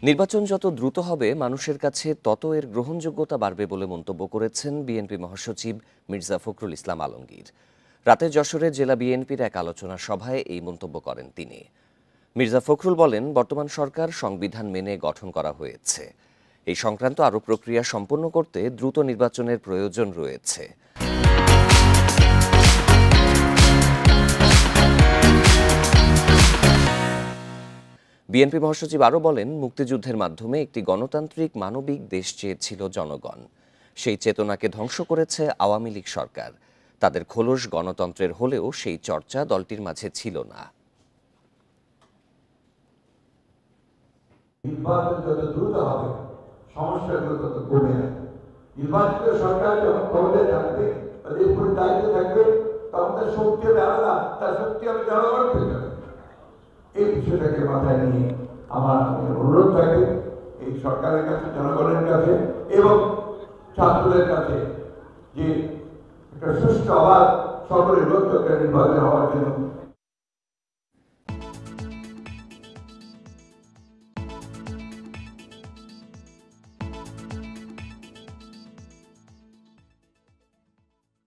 নির্বাচন যত দ্রুত হবে মানুষের কাছে তত এর গ্রহণযোগ্যতা বাড়বে বলে মন্তব্য করেছেন বিএনপি মহাসচিব মির্জা ফখরুল ইসলাম আলমগীর। রাতে যশোরে জেলা বিএনপির এক আলোচনা সভায় এই মন্তব্য করেন তিনি। মির্জা ফখরুল বলেন, বর্তমান সরকার সংবিধান মেনে গঠন করা হয়েছে। এই সংক্রান্ত আরও প্রক্রিয়া সম্পন্ন করতে দ্রুত নির্বাচনের প্রয়োজন রয়েছে। বিএনপি মহাসচিব আরও বলেন, মুক্তিযুদ্ধের মাধ্যমে একটি গণতান্ত্রিক মানবিক দেশ চেয়েছিল জনগণ। সেই চেতনাকে ধ্বংস করেছে আওয়ামী লীগ সরকার। তাদের খোলস গণতন্ত্রের হলেও সেই চর্চা দলটির মাঝে ছিল না। নির্বাচন যত দ্রুত হবে সমস্যাগুলো তত কমে আসবে। নির্বাচিত সরকার যখন ক্ষমতায় থাকবে, তাদের উপর দায়িত্ব থাকবে, তখন তার শক্তি হবে আলাদা, তার শক্তি হবে জনগণ পেতে হবে। এই বিষয়টাকে মাথায় নিয়ে আমার অনুরোধ থাকবে এই সরকারের কাছে, জনগণের কাছে এবং ছাত্রদের কাছে যে একটা সুষ্ঠু অবাধ সকলের লোকচক্ষে নির্বাচন হওয়ার জন্য